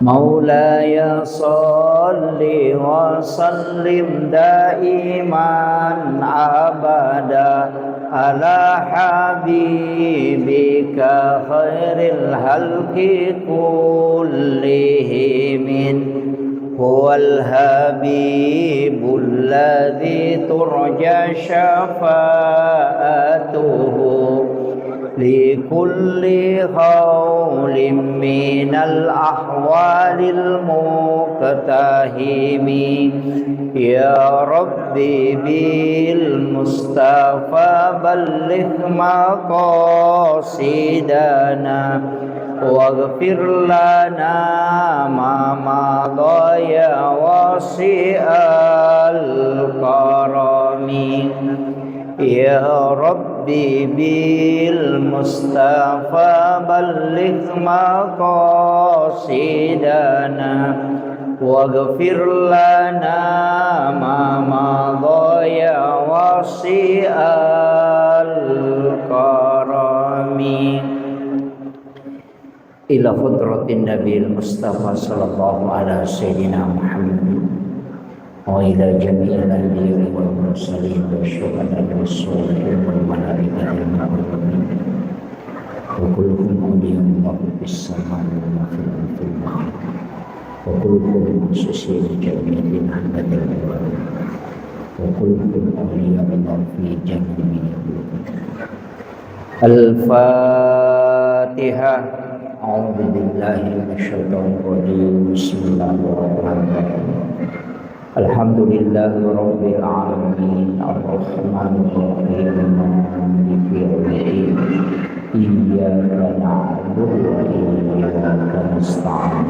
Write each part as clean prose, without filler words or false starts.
مولاي صل وسلم دائما أبدا على حبيبك خير الخلق كلهم هو الحبيب الذي ترجى شفاعته لكل حول من الأحوال المقتحم يا ربي بالمصطفى بلغ مقاصدنا واغفر لنا ما مضى يا واسع الكرم يا ربي بالمصطفى بلغ مقاصدنا واغفر لنا ما مضى يا واسع الكرم إلى حضرة النبي المصطفى صلى الله على سيدنا محمد وإلى جميع الأنبياء والمرسلين والشهداء والصالحين والملائكة المقربين وكلكم أولياء الله في السماء وفي الأرض وكلكم مخصوصين جميع أحمد الله وكلكم أولياء الله في جميع الفاتحة. أعوذ بالله من الشيطان الرجيم. بسم الله الرحمن الرحيم. الحمد لله رب العالمين الرحمن الرحيم مالك يوم الدين إياك نعبد وإياك نستعين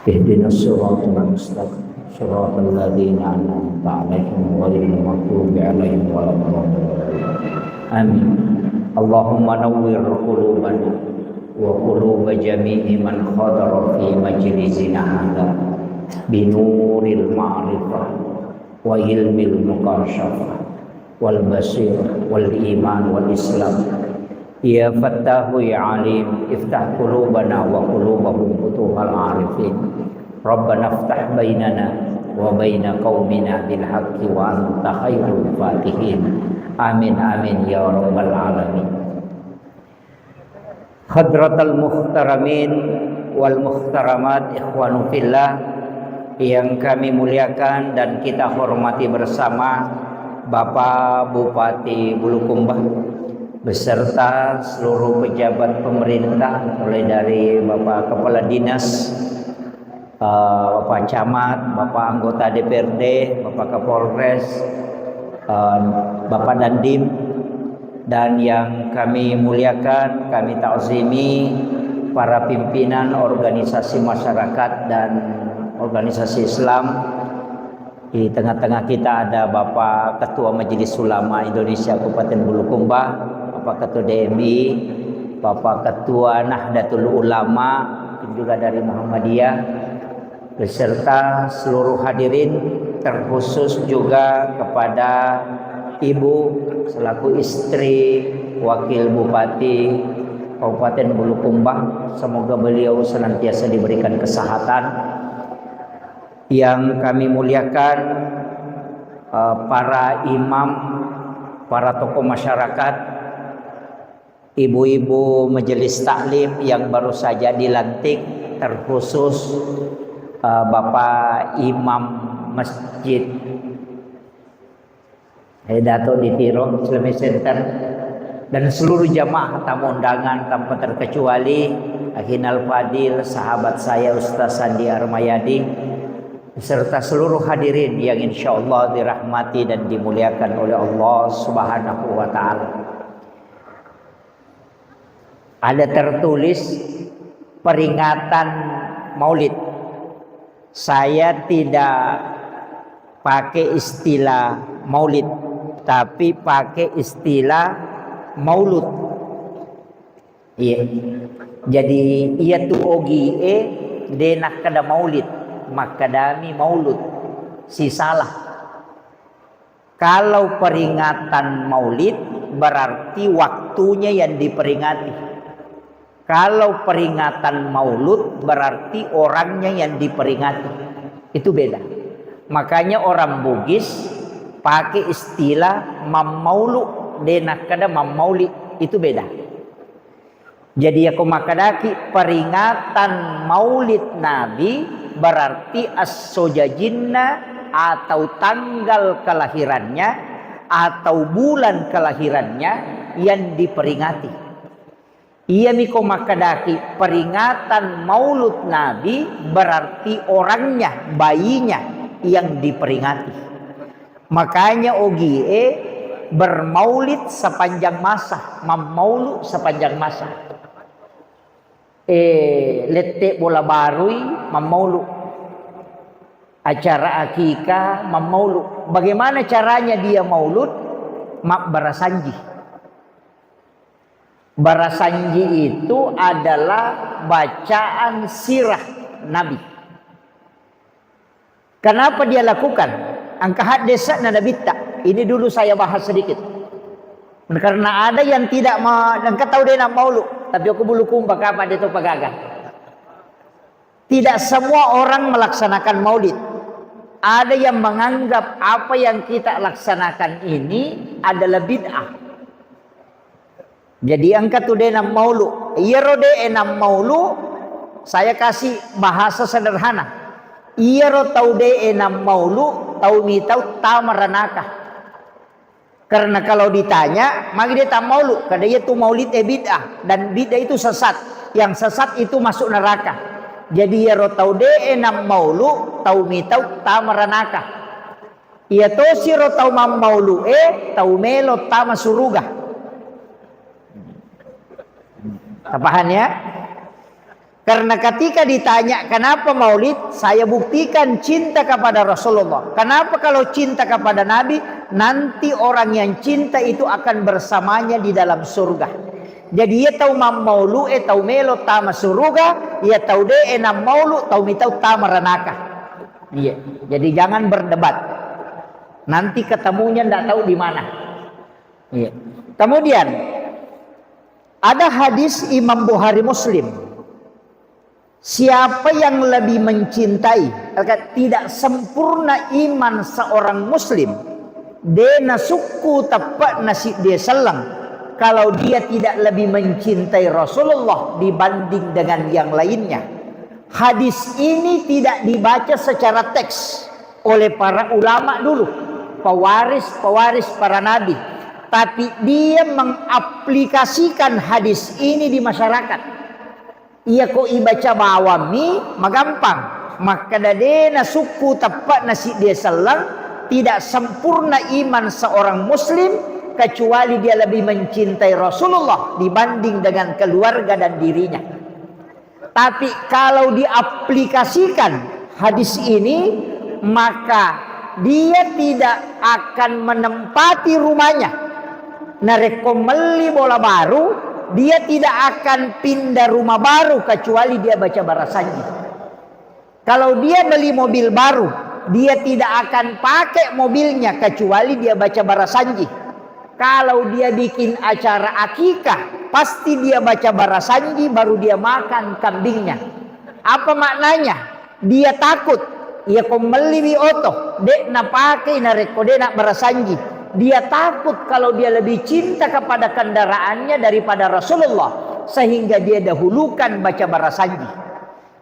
اهدنا الصراط المستقيم صراط الذين أنعمت عليهم غير المغضوب عليهم ولا الضالين آمين. اللهم نور قلوبنا وقلوب جميع من حضر في مجلسنا هذا بنور المعرفة وعلم المكاشفة والبصيرة والإيمان والإسلام يا فتاح يا عليم افتح قلوبنا وقلوبهم فتوح العارفين ربنا افتح بيننا وبين قومنا بالحق وأنت خير الفاتحين آمين آمين يا رب العالمين. Hadratal muhtaramin wal muhtaramat ikhwanu fillah yang kami muliakan dan kita hormati bersama Bapak Bupati Bulukumba beserta seluruh pejabat pemerintah mulai dari Bapak Kepala Dinas, Bapak Camat, Bapak Anggota DPRD, Bapak Kapolres, Bapak Dandim, dan yang kami muliakan, kami ta'zimi para pimpinan organisasi masyarakat dan organisasi Islam. Di tengah-tengah kita ada Bapak Ketua Majelis Ulama Indonesia Kabupaten Bulukumba, Bapak Ketua DMI, Bapak Ketua Nahdlatul Ulama juga dari Muhammadiyah, beserta seluruh hadirin, terkhusus juga kepada Ibu selaku istri Wakil Bupati Kabupaten Bulukumba, semoga beliau senantiasa diberikan kesehatan. Yang kami muliakan para imam, para tokoh masyarakat, ibu-ibu majelis taklim yang baru saja dilantik, terkhusus Bapak Imam Masjid Dato di Tiro Islamic Center dan seluruh jamaah tamu undangan tanpa terkecuali Akhinal Fadil, sahabat saya Ustaz Sandi Armayadi, beserta seluruh hadirin yang insya Allah dirahmati dan dimuliakan oleh Allah Subhanahu wa Ta'ala. Ada tertulis peringatan Maulid. Saya tidak pakai istilah Maulid, tapi pakai istilah Maulud. Iya. Jadi ia tu ogi denak kada Maulid, makadami Maulud. Si salah. Kalau peringatan Maulid berarti waktunya yang diperingati. Kalau peringatan maulud berarti orangnya yang diperingati. Itu beda. Makanya orang Bugis pakai istilah mamaulu denak kada mamauli, itu beda. Jadi aku makadaki peringatan maulid Nabi berarti as-sojajinna atau tanggal kelahirannya atau bulan kelahirannya yang diperingati. Ia miko makadaki peringatan maulud Nabi berarti orangnya, bayinya yang diperingati. Makanya ogie bermaulid sepanjang masa, mamaulu sepanjang masa. Letek bola barui mamaulu, acara akikah mamaulu. Bagaimana caranya dia maulud? Mak barasanji. Barasanji itu adalah bacaan sirah Nabi. Kenapa dia lakukan? Angka desa na Nabi tak. Ini dulu saya bahas sedikit. Karena ada yang tidak angka tahu dia nak maulud, tapi aku bulu kumbak apa dia tu pagaga. Tidak semua orang melaksanakan maulid. Ada yang menganggap apa yang kita laksanakan ini adalah bid'ah. Jadi angka tu dia nak maulud. Ia rode enam maulud. Saya kasih bahasa sederhana. Ia ro tau de enam maulud, tau mi tau tamaranaka. Karena kalau ditanya, maka dia tak maulud. Karena dia itu maulid bid'ah. Dan bid'ah itu sesat. Yang sesat itu masuk neraka. Jadi ya rotau de enam maulud, tau mi tau tamaranaka. Ia to si rotau mam maulud tau melo tama suruga. Paham ya? Karena ketika ditanya kenapa maulid, saya buktikan cinta kepada Rasulullah. Kenapa kalau cinta kepada Nabi, nanti orang yang cinta itu akan bersamanya di dalam surga. Jadi ia tahu mam maulu tahu melo tama surga, ia tahu de enam maulu tahu mitau tama ranaka. Iya. Jadi jangan berdebat. Nanti ketemunya ndak tahu di mana. Iya. Kemudian ada hadis Imam Bukhari Muslim. Siapa yang lebih mencintai, tidak sempurna iman seorang muslim, dena suku tepat nasi dia selang, kalau dia tidak lebih mencintai Rasulullah dibanding dengan yang lainnya. Hadis ini tidak dibaca secara teks oleh para ulama dulu, pewaris para nabi, tapi dia mengaplikasikan hadis ini di masyarakat. Ia ko ibaca bawami magampang, maka dadena suku tepat nasi dia selang, tidak sempurna iman seorang muslim kecuali dia lebih mencintai Rasulullah dibanding dengan keluarga dan dirinya. Tapi kalau diaplikasikan hadis ini, maka dia tidak akan menempati rumahnya narekomeli bola baru. Dia tidak akan pindah rumah baru kecuali dia baca barasanji. Kalau dia beli mobil baru, dia tidak akan pakai mobilnya kecuali dia baca barasanji. Kalau dia bikin acara akikah, pasti dia baca barasanji baru dia makan kambingnya. Apa maknanya? Dia takut. Ia komeli oto, dek na pakai na rekode nak barasanji. Dia takut kalau dia lebih cinta kepada kendaraannya daripada Rasulullah, sehingga dia dahulukan baca barasanji.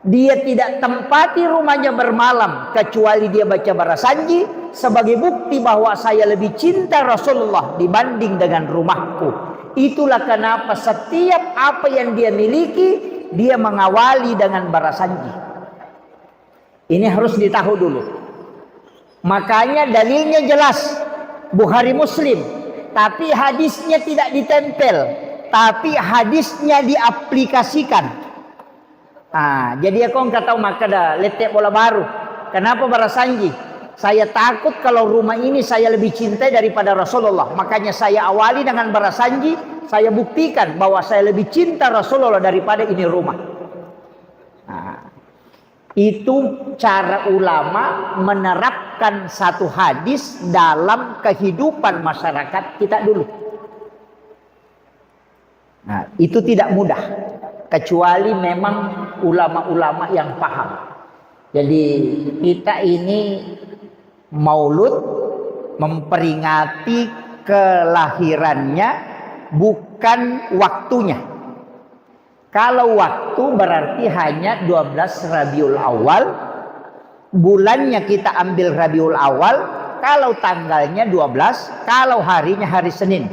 Dia tidak tempati rumahnya bermalam kecuali dia baca barasanji sebagai bukti bahwa saya lebih cinta Rasulullah dibanding dengan rumahku. Itulah kenapa setiap apa yang dia miliki dia mengawali dengan barasanji. Ini harus ditahu dulu. Makanya dalilnya jelas. Bukhari Muslim, tapi hadisnya tidak ditempel, tapi hadisnya diaplikasikan. Jadi aku nggak tahu maka dah letek bola baru. Kenapa barasanji? Saya takut kalau rumah ini saya lebih cintai daripada Rasulullah. Makanya saya awali dengan barasanji. Saya buktikan bahwa saya lebih cinta Rasulullah daripada ini rumah. Itu cara ulama menerapkan satu hadis dalam kehidupan masyarakat kita dulu. Itu tidak mudah. kecuali memang ulama-ulama yang paham. Jadi kita ini Maulud memperingati kelahirannya, bukan waktunya. Kalau waktu berarti hanya 12 Rabiul Awal, bulannya kita ambil Rabiul Awal, kalau tanggalnya 12, kalau harinya hari Senin.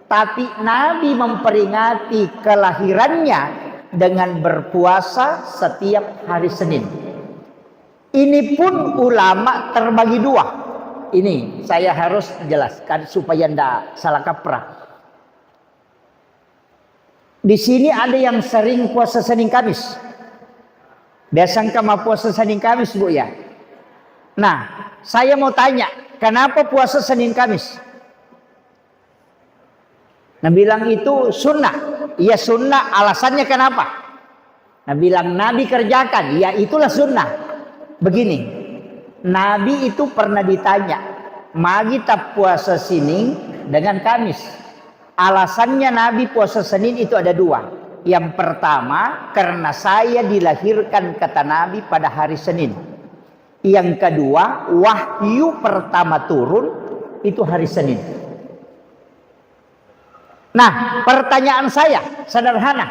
Tapi Nabi memperingati kelahirannya dengan berpuasa setiap hari Senin. Ini pun ulama terbagi dua. Ini saya harus jelaskan supaya tidak salah kaprah. Di sini ada yang sering puasa Senin Kamis. Biasa mah puasa Senin Kamis, Bu ya. Nah, saya mau tanya, kenapa puasa Senin Kamis? Nah, bilang itu sunnah. Iya sunnah, alasannya kenapa? Nah, bilang Nabi kerjakan, ya itulah sunnah. Begini, Nabi itu pernah ditanya, magi tak puasa Senin dengan Kamis. Alasannya Nabi puasa Senin itu ada dua. Yang pertama, karena saya dilahirkan kata Nabi pada hari Senin. Yang kedua, wahyu pertama turun itu hari Senin. Nah, pertanyaan saya sederhana.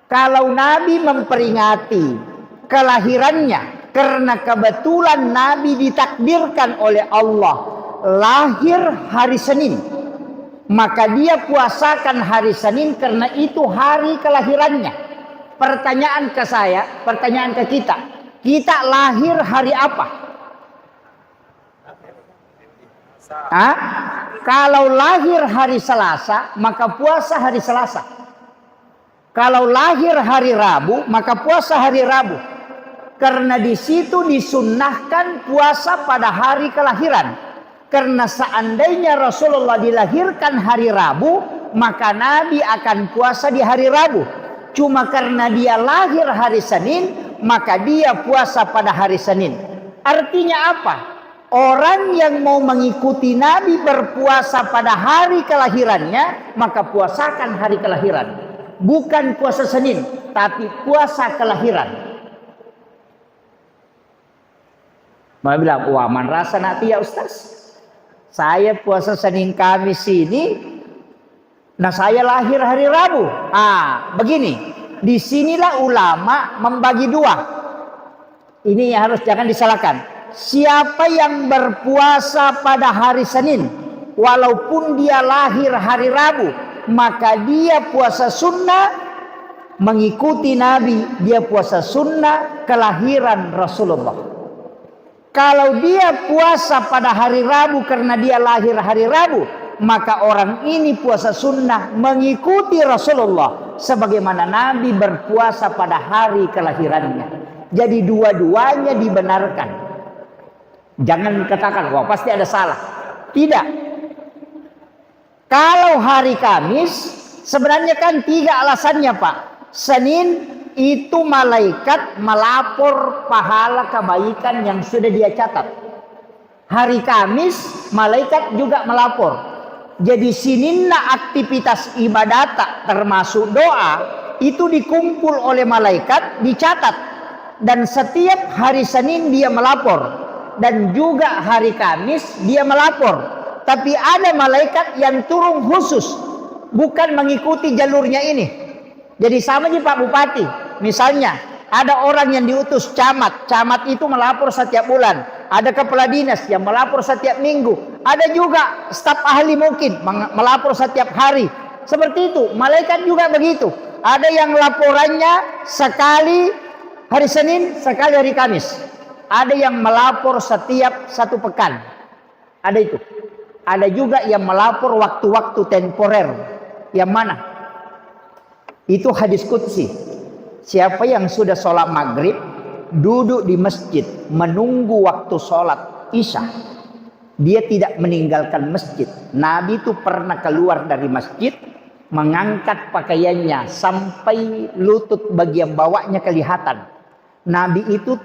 Kalau Nabi memperingati kelahirannya karena kebetulan Nabi ditakdirkan oleh Allah lahir hari Senin, maka dia puasakan hari Senin karena itu hari kelahirannya. Pertanyaan ke saya, pertanyaan ke kita lahir hari apa? Hah? Kalau lahir hari Selasa, maka puasa hari Selasa. Kalau lahir hari Rabu, maka puasa hari Rabu. Karena di situ disunnahkan puasa pada hari kelahiran. Karena seandainya Rasulullah dilahirkan hari Rabu, maka Nabi akan puasa di hari Rabu. Cuma karena dia lahir hari Senin, maka dia puasa pada hari Senin. Artinya apa? Orang yang mau mengikuti Nabi berpuasa pada hari kelahirannya, maka puasakan hari kelahiran. Bukan puasa Senin, tapi puasa kelahiran. Mau bilang, wah man rasa nanti ya Ustaz. Saya puasa Senin Kamis ini, nah saya lahir hari Rabu. Begini, disinilah ulama membagi dua. Ini yang harus jangan disalahkan. Siapa yang berpuasa pada hari Senin, walaupun dia lahir hari Rabu, maka dia puasa sunnah mengikuti Nabi. Dia puasa sunnah kelahiran Rasulullah. Kalau dia puasa pada hari Rabu karena dia lahir hari Rabu, maka orang ini puasa sunnah mengikuti Rasulullah sebagaimana Nabi berpuasa pada hari kelahirannya. Jadi dua-duanya dibenarkan. Jangan katakan, wah pasti ada salah. Tidak. Kalau hari Kamis, sebenarnya kan 3 alasannya Pak. Senin itu malaikat melapor pahala kebaikan yang sudah dia catat. Hari Kamis malaikat juga melapor. Jadi sininna aktivitas ibadat termasuk doa itu dikumpul oleh malaikat, dicatat. Dan setiap hari Senin dia melapor. Dan juga hari Kamis dia melapor. Tapi ada malaikat yang turun khusus, bukan mengikuti jalurnya ini. Jadi sama aja Pak Bupati. Misalnya ada orang yang diutus camat. Camat itu melapor setiap bulan. Ada kepala dinas yang melapor setiap minggu. Ada juga staf ahli mungkin melapor setiap hari. Seperti itu. Malaikat juga begitu. Ada yang laporannya sekali hari Senin, sekali hari Kamis. Ada yang melapor setiap 1 pekan. Ada itu. Ada juga yang melapor waktu-waktu temporer. Yang mana? Itu hadis qudsi. Siapa yang sudah sholat maghrib, duduk di masjid, menunggu waktu sholat isya, dia tidak meninggalkan masjid. Nabi itu pernah keluar dari masjid, mengangkat pakaiannya sampai lutut bagian bawahnya kelihatan. Nabi itu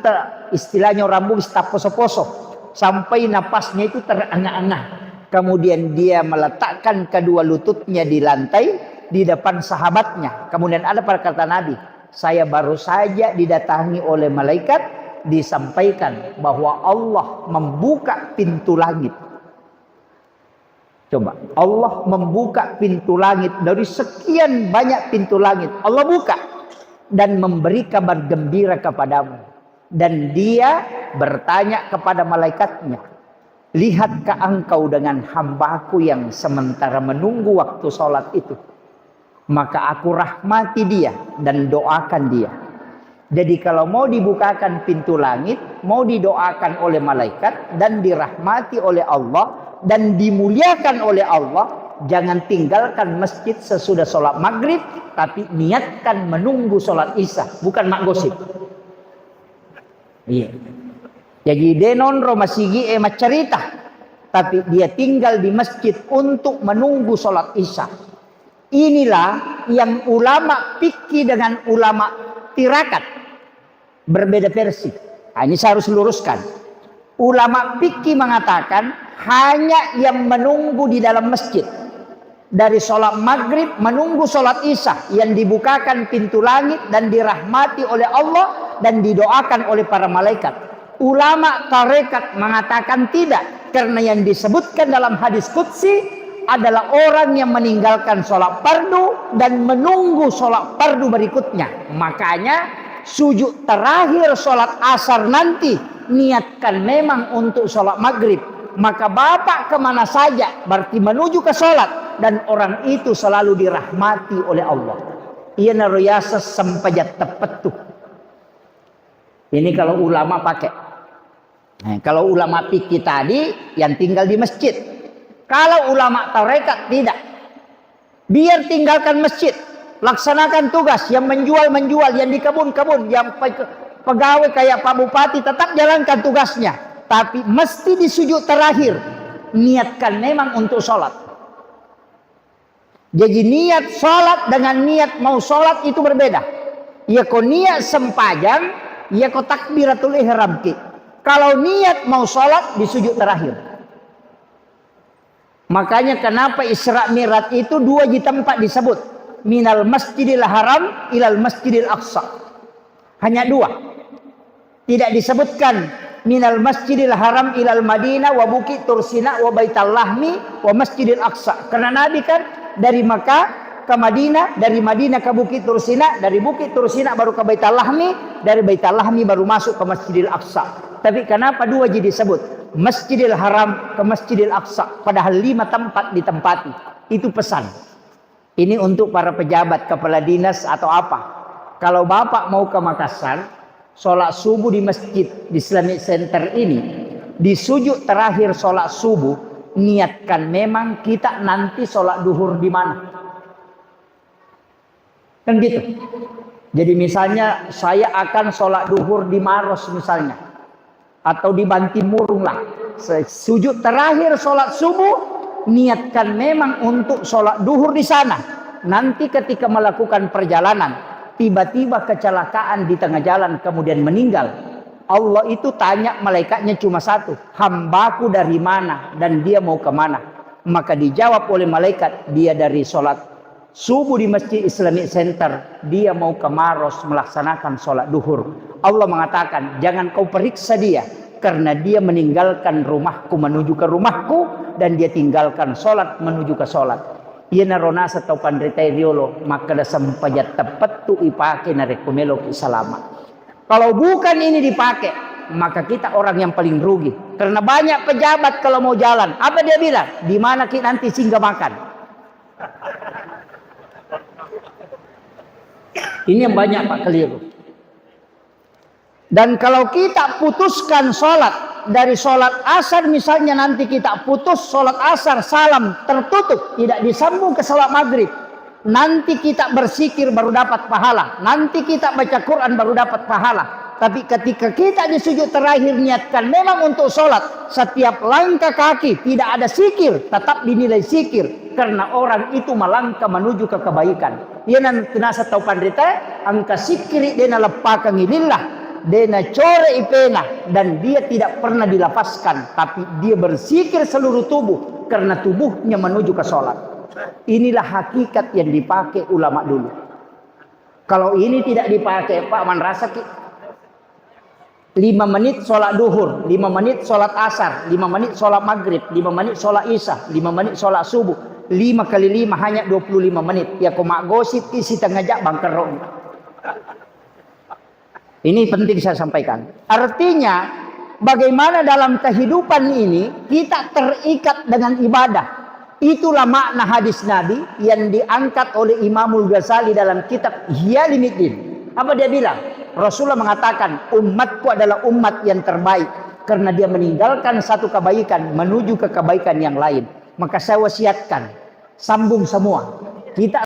istilahnya rambut tak poso-poso, sampai napasnya itu terengah-engah. Kemudian dia meletakkan kedua lututnya di lantai, di depan sahabatnya. Kemudian ada perkataan Nabi, saya baru saja didatangi oleh malaikat, disampaikan bahwa Allah membuka pintu langit. Coba, Allah membuka pintu langit dari sekian banyak pintu langit. Allah buka dan memberi kabar gembira kepadamu. Dan dia bertanya kepada malaikatnya, lihatkah engkau dengan hambaku yang sementara menunggu waktu sholat itu? Maka aku rahmati dia dan doakan dia. Jadi kalau mau dibukakan pintu langit, mau didoakan oleh malaikat dan dirahmati oleh Allah dan dimuliakan oleh Allah, jangan tinggalkan masjid sesudah sholat maghrib, tapi niatkan menunggu sholat isya, bukan mak gosip. Iya. Jadi denon romasigi emat cerita, tapi dia tinggal di masjid untuk menunggu sholat isya. Inilah yang ulama fikih dengan ulama tirakat berbeda versi. Nah, ini saya harus luruskan. Ulama fikih mengatakan hanya yang menunggu di dalam masjid dari sholat maghrib menunggu sholat isya yang dibukakan pintu langit dan dirahmati oleh Allah dan didoakan oleh para malaikat. Ulama tarekat mengatakan tidak, karena yang disebutkan dalam hadis qudsi adalah orang yang meninggalkan sholat fardu dan menunggu sholat fardu berikutnya. Makanya sujud terakhir sholat asar nanti niatkan memang untuk sholat maghrib. Maka bapak kemana saja berarti menuju ke sholat, dan orang itu selalu dirahmati oleh Allah. Ia naruyasa sampajat tepetuh. Ini kalau ulama pakai. Nah, kalau ulama fikih tadi yang tinggal di masjid. Kalau ulama tarekat tidak. Biar tinggalkan masjid, laksanakan tugas yang menjual, yang di kebun, yang pegawai kayak Pak Bupati tetap jalankan tugasnya. Tapi mesti di sujud terakhir niatkan memang untuk sholat. Jadi niat sholat dengan niat mau sholat itu berbeda. Ya kau niat sempajang, ya kau takbiratul ihram ki. Kalau niat mau sholat di sujud terakhir. Makanya kenapa Isra Mi'raj itu dua di tempat disebut. Minal masjidil haram ilal masjidil aqsa. Hanya dua. Tidak disebutkan minal masjidil haram ilal Madinah wa Bukit Tursina wa Baital Lahmi wa Masjidil Aqsa. Karena Nabi kan dari Makkah ke Madinah, dari Madinah ke Bukit Tursina, dari Bukit Tursina baru ke Baital Lahmi, dari Baital Lahmi baru masuk ke Masjidil Aqsa. Tapi kenapa dua jadi disebut? Masjidil Haram ke Masjidil Aqsa, padahal 5 tempat ditempati. Itu pesan. Ini untuk para pejabat, kepala dinas atau apa. Kalau bapak mau ke Makassar, sholat subuh di masjid di Islamic Center ini, di sujud terakhir sholat subuh, niatkan memang kita nanti sholat duhur di mana. Kan gitu. Jadi misalnya saya akan sholat duhur di Maros misalnya, atau di Bantimurung lah. Sujud terakhir sholat subuh, niatkan memang untuk sholat duhur di sana. Nanti ketika melakukan perjalanan, tiba-tiba kecelakaan di tengah jalan kemudian meninggal, Allah itu tanya malaikatnya cuma satu, hambaku dari mana dan dia mau kemana? Maka dijawab oleh malaikat, dia dari sholat subuh di Masjid Islamic Center, dia mau ke Maros melaksanakan sholat duhur. Allah mengatakan, jangan kau periksa dia, karena dia meninggalkan rumahku menuju ke rumahku, dan dia tinggalkan sholat menuju ke sholat. Ia narona atau pandritai riolo, maka da sampajat tepat tu ipake na rekomelo selama. Kalau bukan ini dipakai, maka kita orang yang paling rugi. Karena banyak pejabat kalau mau jalan, apa dia bilang? Di mana kita nanti singgah makan? Ini yang banyak Pak keliru. Dan kalau kita putuskan sholat, dari sholat asar misalnya nanti kita putus sholat asar, salam tertutup, tidak disambung ke sholat maghrib. Nanti kita bersikir baru dapat pahala. Nanti kita baca Quran baru dapat pahala. Tapi ketika kita di sujud terakhir niatkan memang untuk sholat, setiap langkah kaki tidak ada sikir, tetap dinilai sikir. Karena orang itu melangkah menuju ke kebaikan. Ia nanti nasa tau pandrita, angka sikiri dena lepaka ngilillah. Dena core ipena, dan dia tidak pernah dilafazkan, tapi dia bersikir seluruh tubuh karena tubuhnya menuju ke sholat. Inilah hakikat yang dipakai ulama dulu. Kalau ini tidak dipakai, Pak Man rasa 5 menit sholat duhur, 5 menit sholat asar, 5 menit sholat maghrib, 5 menit sholat isya, 5 menit sholat subuh, 5 kali 5 hanya 25 menit. Ya komak gosip isi tengah jak bangker. Ini penting saya sampaikan. Artinya bagaimana dalam kehidupan ini kita terikat dengan ibadah. Itulah makna hadis Nabi yang diangkat oleh Imamul Ghazali dalam kitab Ihya Ulumuddin. Apa dia bilang? Rasulullah mengatakan umatku adalah umat yang terbaik karena dia meninggalkan satu kebaikan menuju ke kebaikan yang lain. Maka saya wasiatkan sambung semua. Kita